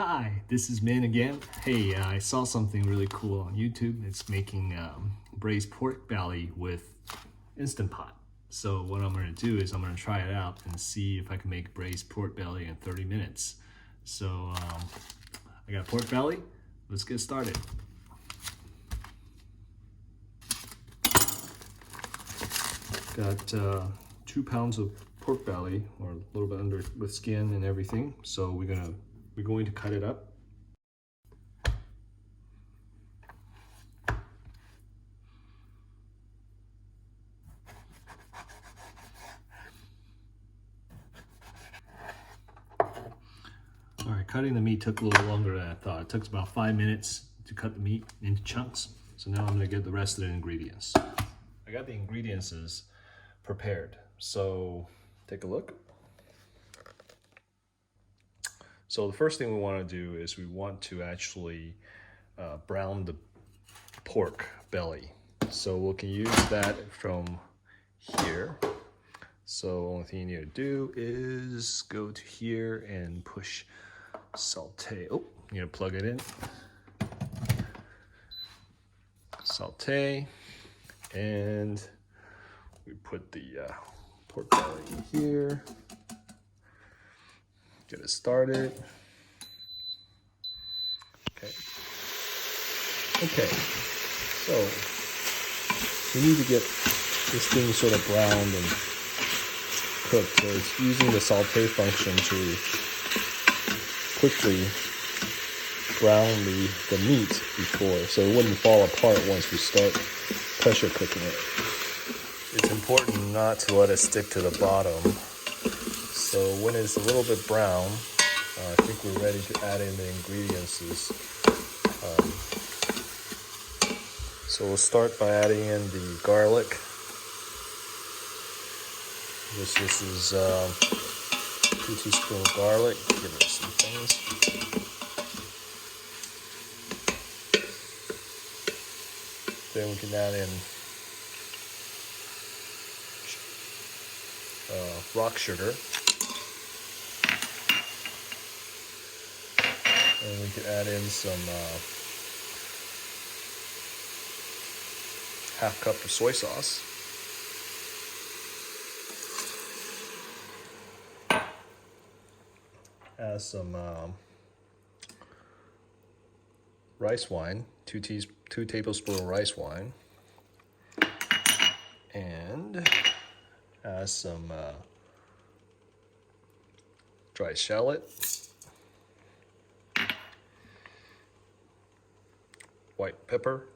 Hi, this is Min again. Hey, I saw something really cool on YouTube. It's making braised pork belly with InstantPot. So what I'm going to do is I'm going to try it out and see if I can make braised pork belly in 30 minutes. So I got pork belly. Let's get started. Got 2 pounds of pork belly, or a little bit under with skin and everything. So we're going to cut it up. All right, cutting the meat took a little longer than I thought. It took about 5 minutes to cut the meat into chunks. So now I'm gonna get the rest of the ingredients. I got the ingredients prepared. So take a look. So the first thing we want to do is we want to actually brown the pork belly. So we can use that from here. So only thing you need to do is go to here and push saute. Oh, you need to plug it in. Saute, and we put the pork belly in here. Get it started. Okay, so we need to get this thing sort of browned and cooked. So it's using the saute function to quickly brown the meat before, so it wouldn't fall apart once we start pressure cooking it. It's important not to let it stick to the bottom. So when it's a little bit brown, I think we're ready to add in the ingredients. So we'll start by adding in the garlic. This is 2 teaspoons of garlic. Give it some things. Then we can add in rock sugar. And we can add in some half cup of soy sauce. Add some rice wine, 2 tablespoons of rice wine, and add some dried shallot, white pepper,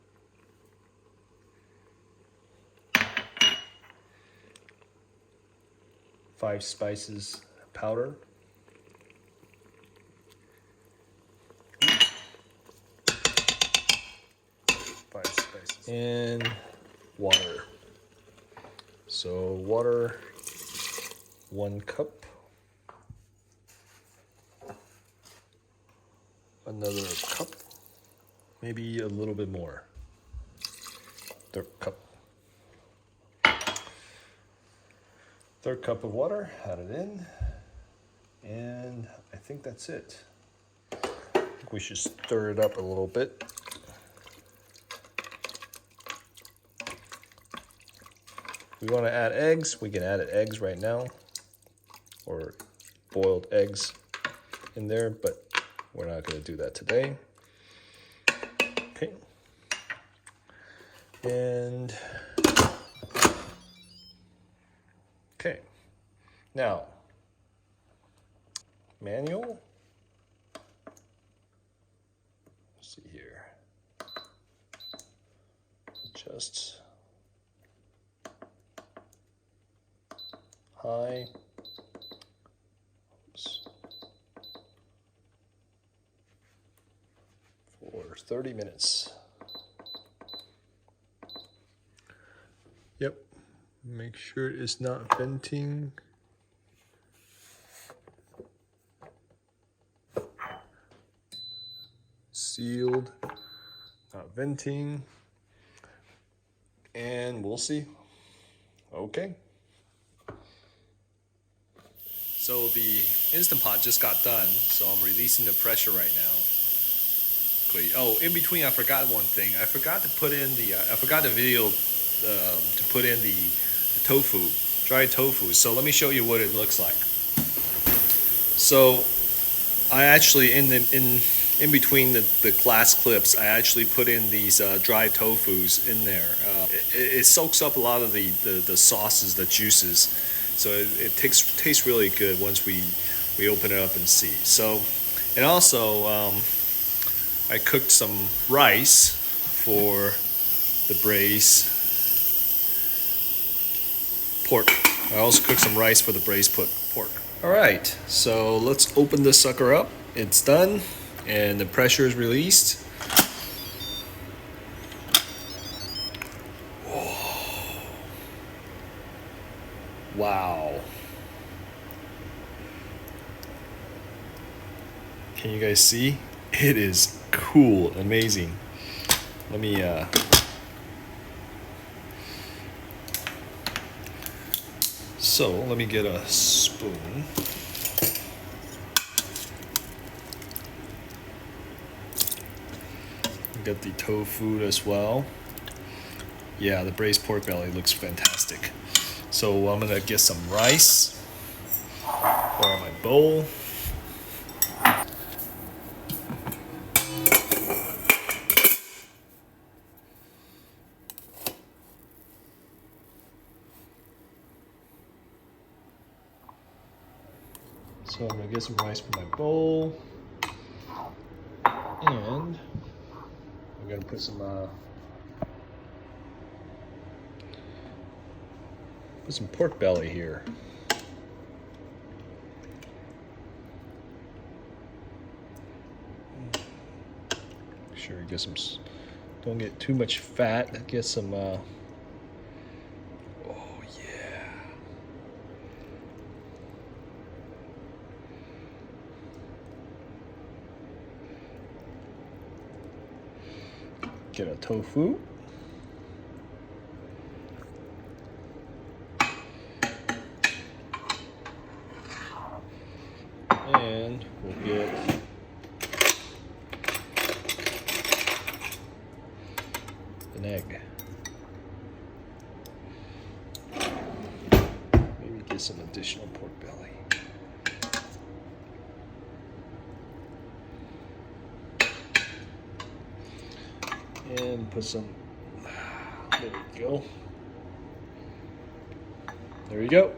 five spices powder, and water. So water, 1 cup. Another cup, maybe a little bit more. 1/3 cup. 1/3 cup of water, add it in. And I think that's it. I think we should stir it up a little bit. If we want to add eggs, we can add eggs right now, or boiled eggs in there, but we're not going to do that today. Okay. And okay. Now, manual. Let's see here. Just high. Oops. For 30 minutes. Yep. Make sure it's not venting. Sealed, not venting. And we'll see. Okay. So the Instant Pot just got done, so I'm releasing the pressure right now. Oh, in between I forgot one thing. I forgot to put in the I forgot the video to put in the tofu, dried tofu. So let me show you what it looks like. So I actually in between the glass clips, I actually put in these dried tofus in there. It soaks up a lot of the sauces, the juices, so it tastes really good once we open it up and see. So, and also I cooked some rice for the braised pork. I also cooked some rice for the braised pork. All right, so let's open this sucker up. It's done, and the pressure is released. Whoa. Wow. Can you guys see? It is cool, amazing. Let me so let me get a spoon. Get the tofu as well. Yeah, the braised pork belly looks fantastic. So I'm gonna get some rice for my bowl. So I'm gonna get some rice for my bowl, and I'm gonna put some pork belly here. Make sure you get some. Don't get too much fat. Get some. Oh yeah. Get a tofu. And we'll get an egg. Maybe get some additional pork belly. And put some, there we go. There we go.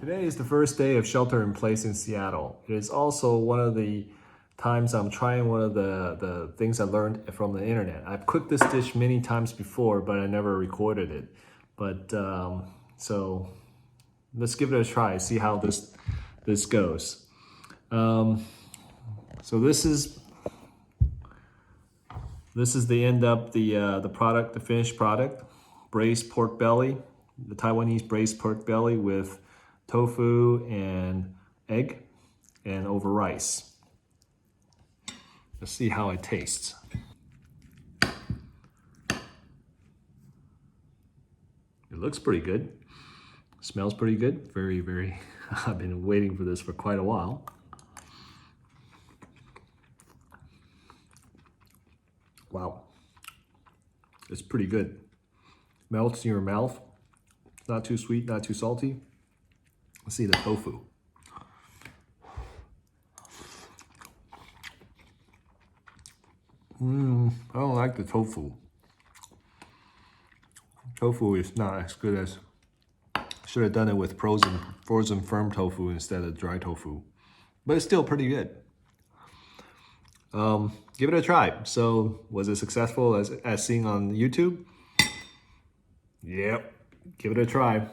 Today is the first day of shelter in place in Seattle. It is also one of the times I'm trying one of the things I learned from the internet. I've cooked this dish many times before, but I never recorded it. But so let's give it a try, see how this goes. So this is the end up the product, the finished product, braised pork belly, the Taiwanese braised pork belly with tofu and egg and over rice. Let's see how it tastes. It looks pretty good. Smells pretty good. Very, very, I've been waiting for this for quite a while. Wow. It's pretty good. Melts in your mouth. Not too sweet, not too salty. Let's see the tofu. I don't like the tofu. Tofu is not as good as, should have done it with frozen firm tofu instead of dry tofu. But it's still pretty good. Give it a try. So was it successful as seen on YouTube? Yep, give it a try.